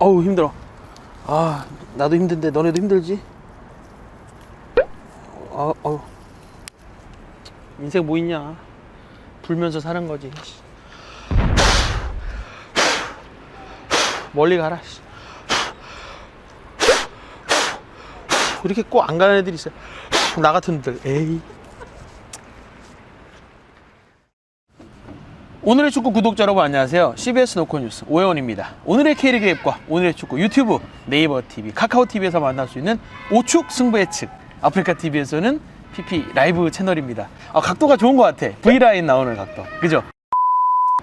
어우 힘들어. 아 나도 힘든데 너네도 힘들지? 인생 뭐 있냐? 불면서 사는 거지. 멀리 가라. 이렇게 꼭 안 가는 애들이 있어요. 나 같은 애들. 에이. 오늘의 축구 구독자 여러분 안녕하세요. CBS 노코뉴스 오해원입니다. 오늘의 K리그 앱과 오늘의 축구 유튜브, 네이버 TV, 카카오 TV에서 만날 수 있는 오축 승부 예측, 아프리카 TV에서는 PP 라이브 채널입니다. 각도가 좋은 것 같아. V라인 나오는 각도. 그죠?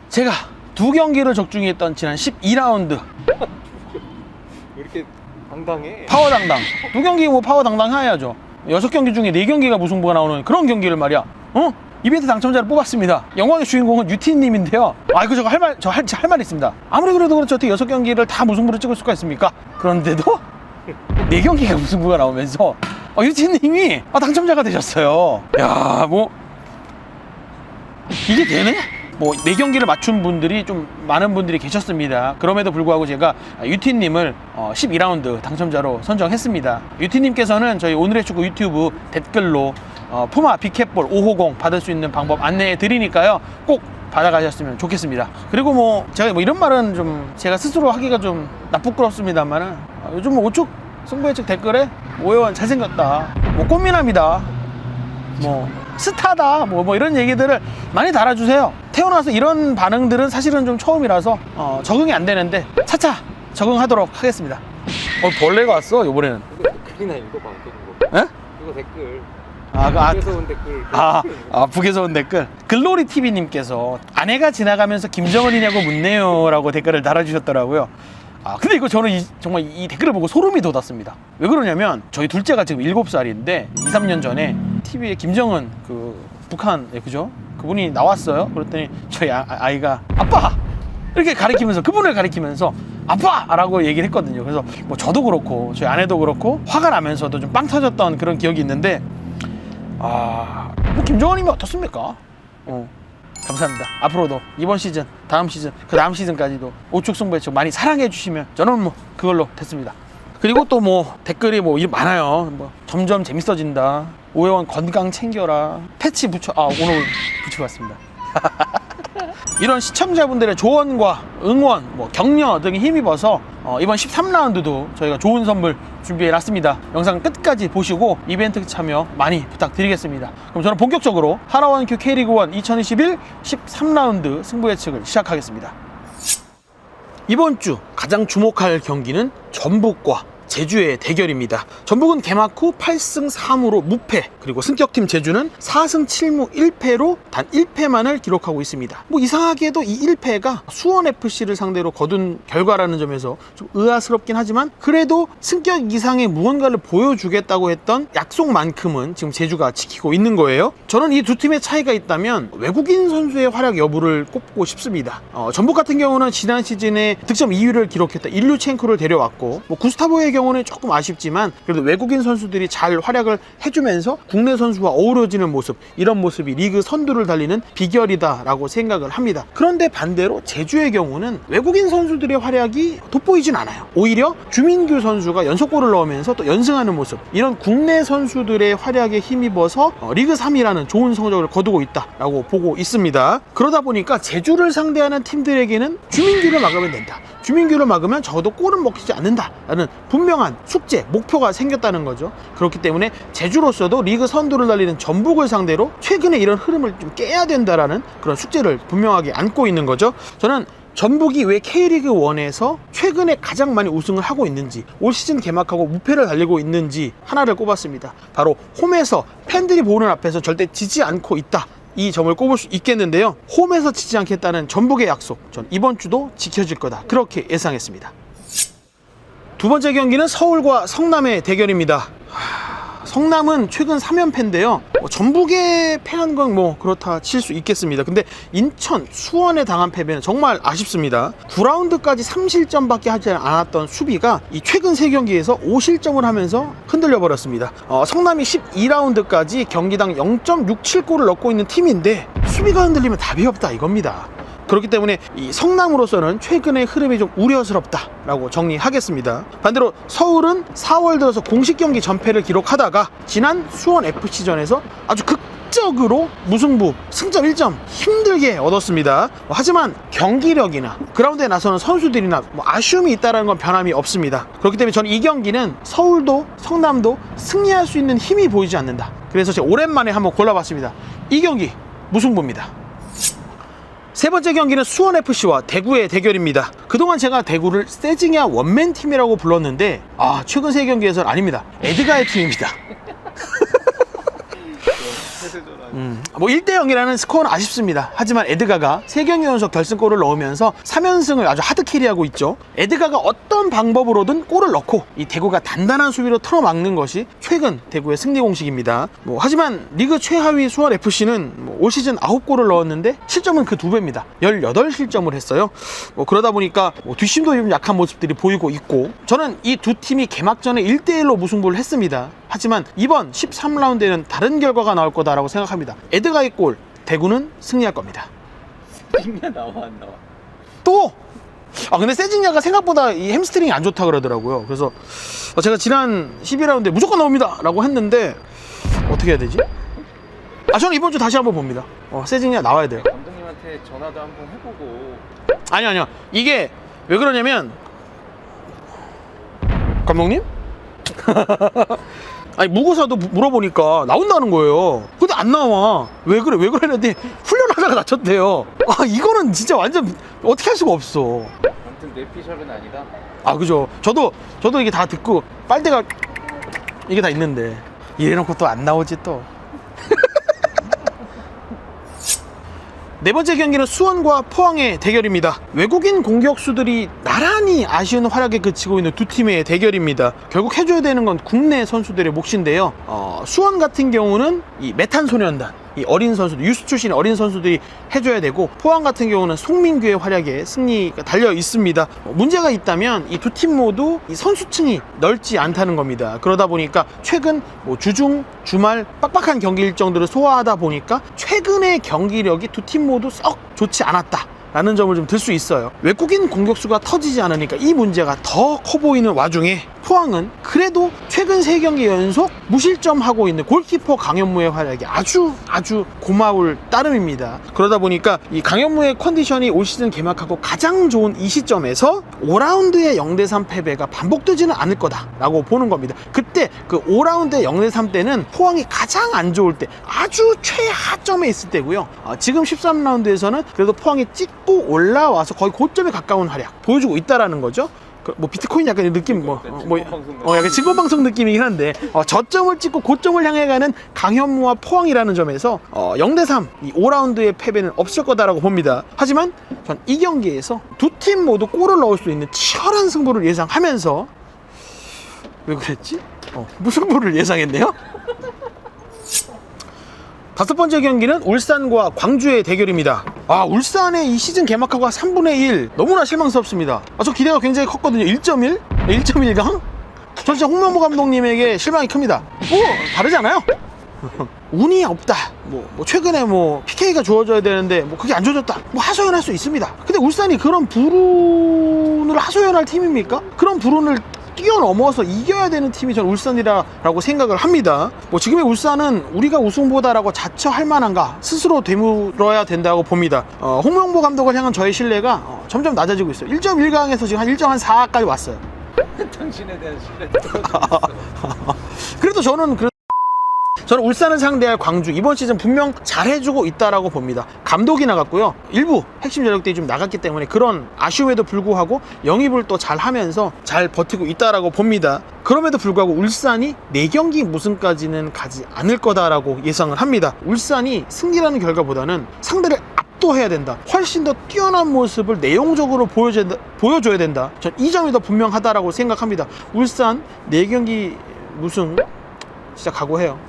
제가 두 경기를 적중히 했던 지난 12라운드 왜 이렇게 당당해? 파워당당. 두 경기 뭐 파워당당 해야죠. 6경기 중에 4경기가 무승부가 나오는 그런 경기를 말이야. 이벤트 당첨자를 뽑았습니다. 영광의 주인공은 유티님인데요. 제가 할 말 있습니다. 아무리 그래도 그렇죠. 어떻게 6경기를 다 무승부를 찍을 수가 있습니까? 그런데도 4경기가 무승부가 나오면서 유티님이 당첨자가 되셨어요. 야, 뭐 이게 되네? 뭐 4경기를 맞춘 분들이 좀 많은 분들이 계셨습니다. 그럼에도 불구하고 제가 유티님을 12라운드 당첨자로 선정했습니다. 유티님께서는 저희 오늘의 축구 유튜브 댓글로 푸마 빅캣볼 550 받을 수 있는 방법 안내해 드리니까요. 꼭 받아가셨으면 좋겠습니다. 그리고 뭐 제가 뭐 이런 말은 좀 제가 스스로 하기가 좀 부끄럽습니다만은 요즘 뭐 오축 승부예측 댓글에 오해원 잘생겼다, 뭐 꽃미남이다, 뭐 스타다, 뭐 이런 얘기들을 많이 달아주세요. 태어나서 이런 반응들은 사실은 좀 처음이라서 적응이 안 되는데 차차 적응하도록 하겠습니다. 벌레가 왔어 이번에는. 이거 댓글이나 읽어봐. 그거. 에? 이거 댓글. 북에서 온 댓글. 북에서 온 댓글. 글로리 TV님께서 아내가 지나가면서 김정은이냐고 묻네요 라고 댓글을 달아주셨더라고요. 근데 이거 저는 정말 이 댓글을 보고 소름이 돋았습니다. 왜 그러냐면 저희 둘째가 지금 7살인데 2, 3년 전에 TV에 김정은 북한 그죠? 그분이 나왔어요. 그랬더니 저희 아이가 아빠! 이렇게 가리키면서, 그분을 가리키면서 아빠! 라고 얘기를 했거든요. 그래서 뭐 저도 그렇고 저희 아내도 그렇고 화가 나면서도 좀 빵 터졌던 그런 기억이 있는데 뭐 김정은이면 어떻습니까? 감사합니다. 앞으로도 이번 시즌, 다음 시즌, 그 다음 시즌까지도 오축 승부예측 많이 사랑해 주시면 저는 뭐 그걸로 됐습니다. 그리고 또 뭐 댓글이 뭐 많아요. 뭐 점점 재밌어진다, 오해원 건강 챙겨라, 패치 오늘 붙여봤습니다. 이런 시청자분들의 조언과 응원, 뭐 격려 등에 힘입어서 이번 13라운드도 저희가 좋은 선물 준비해놨습니다. 영상 끝까지 보시고 이벤트 참여 많이 부탁드리겠습니다. 그럼 저는 본격적으로 하나원큐 K리그1 2021 13라운드 승부 예측을 시작하겠습니다. 이번 주 가장 주목할 경기는 전북과 제주의 대결입니다. 전북은 개막 후 8승 3무로 무패, 그리고 승격팀 제주는 4승 7무 1패로 단 1패만을 기록하고 있습니다. 뭐 이상하게도 이 1패가 수원FC를 상대로 거둔 결과라는 점에서 좀 의아스럽긴 하지만 그래도 승격 이상의 무언가를 보여주겠다고 했던 약속만큼은 지금 제주가 지키고 있는 거예요. 저는 이 두 팀의 차이가 있다면 외국인 선수의 활약 여부를 꼽고 싶습니다. 전북 같은 경우는 지난 시즌에 득점 2위를 기록했던 일류첸코를 데려왔고, 뭐 구스타보의 경우는 조금 아쉽지만 그래도 외국인 선수들이 잘 활약을 해주면서 국내 선수와 어우러지는 모습, 이런 모습이 리그 선두를 달리는 비결이다라고 생각을 합니다. 그런데 반대로 제주의 경우는 외국인 선수들의 활약이 돋보이진 않아요. 오히려 주민규 선수가 연속골을 넣으면서 또 연승하는 모습, 이런 국내 선수들의 활약에 힘입어서 리그 3위라는 좋은 성적을 거두고 있다라고 보고 있습니다. 그러다 보니까 제주를 상대하는 팀들에게는 주민규를 막으면 된다, 주민규를 막으면 적어도 골은 먹히지 않는다라는 분명한 숙제, 목표가 생겼다는 거죠. 그렇기 때문에 제주로서도 리그 선두를 달리는 전북을 상대로 최근에 이런 흐름을 좀 깨야 된다라는 그런 숙제를 분명하게 안고 있는 거죠. 저는 전북이 왜 K리그 1에서 최근에 가장 많이 우승을 하고 있는지, 올 시즌 개막하고 무패를 달리고 있는지 하나를 꼽았습니다. 바로 홈에서 팬들이 보는 앞에서 절대 지지 않고 있다, 이 점을 꼽을 수 있겠는데요. 홈에서 지지 않겠다는 전북의 약속, 전 이번 주도 지켜질 거다, 그렇게 예상했습니다. 두 번째 경기는 서울과 성남의 대결입니다. 성남은 최근 3연패인데요. 전북에 패한 건 뭐 그렇다 칠 수 있겠습니다. 근데 인천, 수원에 당한 패배는 정말 아쉽습니다. 9라운드까지 3실점밖에 하지 않았던 수비가 이 최근 3경기에서 5실점을 하면서 흔들려 버렸습니다. 성남이 12라운드까지 경기당 0.67골을 넣고 있는 팀인데 수비가 흔들리면 답이 없다 이겁니다. 그렇기 때문에 이 성남으로서는 최근의 흐름이 좀 우려스럽다라고 정리하겠습니다. 반대로 서울은 4월 들어서 공식 경기 전패를 기록하다가 지난 수원 FC전에서 아주 극적으로 무승부 승점 1점 힘들게 얻었습니다. 하지만 경기력이나 그라운드에 나서는 선수들이나 아쉬움이 있다는 건 변함이 없습니다. 그렇기 때문에 저는 이 경기는 서울도 성남도 승리할 수 있는 힘이 보이지 않는다. 그래서 제가 오랜만에 한번 골라봤습니다. 이 경기 무승부입니다. 세 번째 경기는 수원FC와 대구의 대결입니다. 그동안 제가 대구를 세징야 원맨팀이라고 불렀는데 최근 세 경기에서는 아닙니다. 에드가의 팀입니다. 뭐 1대0이라는 스코어는 아쉽습니다. 하지만 에드가가 3경기 연속 결승골을 넣으면서 3연승을 아주 하드캐리하고 있죠. 에드가가 어떤 방법으로든 골을 넣고 이 대구가 단단한 수비로 틀어막는 것이 최근 대구의 승리 공식입니다. 하지만 리그 최하위 수원FC는 올 시즌 9골을 넣었는데 실점은 그 2배입니다. 18실점을 했어요. 그러다 보니까 뒷심도 좀 약한 모습들이 보이고 있고, 저는 이 두 팀이 개막전에 1대1로 무승부를 했습니다. 하지만 이번 13라운드에는 다른 결과가 나올 거다라고 생각합니다. 에드가의 골, 대구는 승리할 겁니다. 세징야 나와 안 나와? 또! 근데 세징야가 생각보다 이 햄스트링이 안 좋다 그러더라고요. 그래서 제가 지난 12라운드에 무조건 나옵니다 라고 했는데 어떻게 해야 되지? 저는 이번 주 다시 한번 봅니다. 세징야 나와야 돼요. 감독님한테 전화도 한번 해보고. 아니요. 이게 왜 그러냐면, 감독님? 아니, 무고사도 물어보니까 나온다는 거예요. 근데 안 나와. 왜 그랬는데 훈련하다가 다쳤대요. 이거는 진짜 완전 어떻게 할 수가 없어. 아무튼 내 피셜은 아니다. 그죠. 저도 이게 다 듣고 빨대가 이게 다 있는데 이래놓고 또 안 나오지 또. 네 번째 경기는 수원과 포항의 대결입니다. 외국인 공격수들이 나란히 아쉬운 활약에 그치고 있는 두 팀의 대결입니다. 결국 해줘야 되는 건 국내 선수들의 몫인데요. 수원 같은 경우는 이 메탄소년단, 이 어린 선수들, 유스 출신의 어린 선수들이 해줘야 되고, 포항 같은 경우는 송민규의 활약에 승리가 달려 있습니다. 문제가 있다면 이 두 팀 모두 이 선수층이 넓지 않다는 겁니다. 그러다 보니까 최근 주중, 주말 빡빡한 경기 일정들을 소화하다 보니까 최근의 경기력이 두 팀 모두 썩 좋지 않았다 라는 점을 좀 들 수 있어요. 외국인 공격수가 터지지 않으니까 이 문제가 더 커 보이는 와중에 포항은 그래도 최근 3경기 연속 무실점하고 있는 골키퍼 강현무의 활약이 아주 고마울 따름입니다. 그러다 보니까 이 강현무의 컨디션이 올 시즌 개막하고 가장 좋은 이 시점에서 5라운드의 0대3 패배가 반복되지는 않을 거다라고 보는 겁니다. 그때 그 5라운드의 0대3 때는 포항이 가장 안 좋을 때, 아주 최하점에 있을 때고요. 지금 13라운드에서는 그래도 포항이 찍고 올라와서 거의 고점에 가까운 활약 보여주고 있다라는 거죠. 비트코인 약간 느낌, 약간 증권방송 느낌이긴 한데, 저점을 찍고 고점을 향해 가는 강현무와 포항이라는 점에서 0대3 이 5라운드의 패배는 없을 거다라고 봅니다. 하지만 전 이 경기에서 두 팀 모두 골을 넣을 수 있는 치열한 승부를 예상하면서, 왜 그랬지? 무승부를 예상했네요. 다섯 번째 경기는 울산과 광주의 대결입니다. 울산의 이 시즌 개막하고 3분의 1 너무나 실망스럽습니다. 저 기대가 굉장히 컸거든요. 1.1? 1.1강? 저 진짜 홍명보 감독님에게 실망이 큽니다. 다르지 않아요? 운이 없다. 최근에 PK가 주어져야 되는데 그게 안 주어졌다. 하소연할 수 있습니다. 근데 울산이 그런 불운을 하소연할 팀입니까? 그런 불운을 뛰어넘어서 이겨야 되는 팀이 전 울산이라고 생각을 합니다. 지금의 울산은 우리가 우승보다라고 자처할 만한가 스스로 되물어야 된다고 봅니다. 홍명보 감독을 향한 저의 신뢰가 점점 낮아지고 있어요. 1.1강에서 지금 한 1.4까지 왔어요. 당신에 대한 신뢰. 그래도 저는 울산을 상대할 광주 이번 시즌 분명 잘해주고 있다라고 봅니다. 감독이 나갔고요. 일부 핵심 전력들이 좀 나갔기 때문에 그런 아쉬움에도 불구하고 영입을 또 잘하면서 잘 버티고 있다라고 봅니다. 그럼에도 불구하고 울산이 4경기 무승까지는 가지 않을 거다라고 예상을 합니다. 울산이 승리라는 결과보다는 상대를 압도해야 된다. 훨씬 더 뛰어난 모습을 내용적으로 보여줘야 된다. 전 이 점이 더 분명하다라고 생각합니다. 울산 4경기 무승 진짜 각오해요.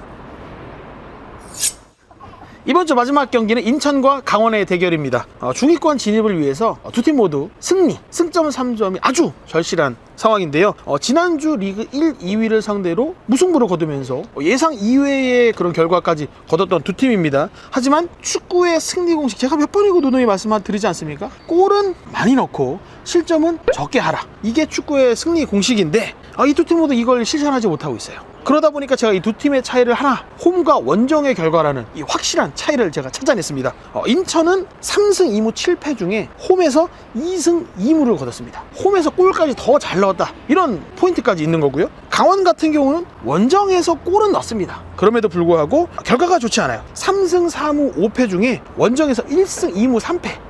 이번 주 마지막 경기는 인천과 강원의 대결입니다. 중위권 진입을 위해서 두 팀 모두 승점 3점이 아주 절실한 상황인데요. 지난주 리그 1, 2위를 상대로 무승부를 거두면서 예상 이외의 그런 결과까지 거뒀던 두 팀입니다. 하지만 축구의 승리 공식 제가 몇 번이고 누누이 말씀드리지 않습니까? 골은 많이 넣고 실점은 적게 하라. 이게 축구의 승리 공식인데 이 두 팀 모두 이걸 실천하지 못하고 있어요. 그러다 보니까 제가 이 두 팀의 차이를 하나 홈과 원정의 결과라는 이 확실한 차이를 제가 찾아냈습니다. 인천은 3승 2무 7패 중에 홈에서 2승 2무를 거뒀습니다. 홈에서 골까지 더 잘 넣었다 이런 포인트까지 있는 거고요. 강원 같은 경우는 원정에서 골은 넣습니다. 그럼에도 불구하고 결과가 좋지 않아요. 3승 4무 5패 중에 원정에서 1승 2무 3패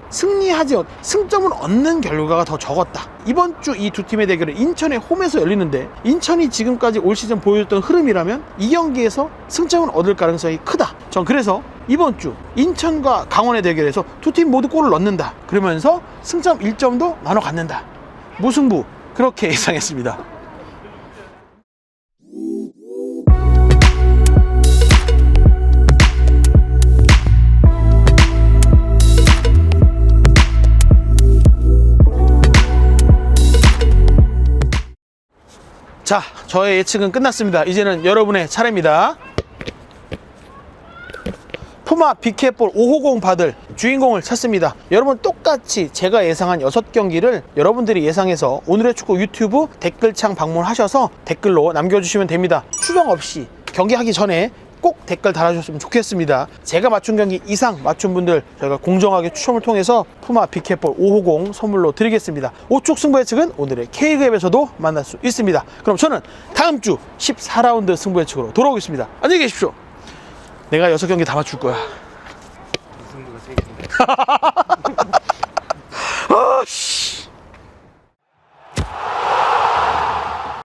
승점을 얻는 결과가 더 적었다. 이번 주 이 두 팀의 대결은 인천의 홈에서 열리는데 인천이 지금까지 올 시즌 보여줬던 흐름이라면 이 경기에서 승점을 얻을 가능성이 크다. 전 그래서 이번 주 인천과 강원의 대결에서 두 팀 모두 골을 넣는다. 그러면서 승점 1점도 나눠 갖는다. 무승부 그렇게 예상했습니다. 자, 저의 예측은 끝났습니다. 이제는 여러분의 차례입니다. 푸마 빅캣볼 5호공 받을 주인공을 찾습니다. 여러분 똑같이 제가 예상한 6경기를 여러분들이 예상해서 오늘의 축구 유튜브 댓글창 방문하셔서 댓글로 남겨주시면 됩니다. 추정 없이 경기하기 전에 꼭 댓글 달아주셨으면 좋겠습니다. 제가 맞춘 경기 이상 맞춘 분들 저희가 공정하게 추첨을 통해서 푸마 빅캣볼 5호공 선물로 드리겠습니다. 우측 승부 예측은 오늘의 K급에서도 만날 수 있습니다. 그럼 저는 다음 주 14라운드 승부 예측으로 돌아오겠습니다. 안녕히 계십시오. 내가 6경기 다 맞출 거야. 승부가 세겠습니다.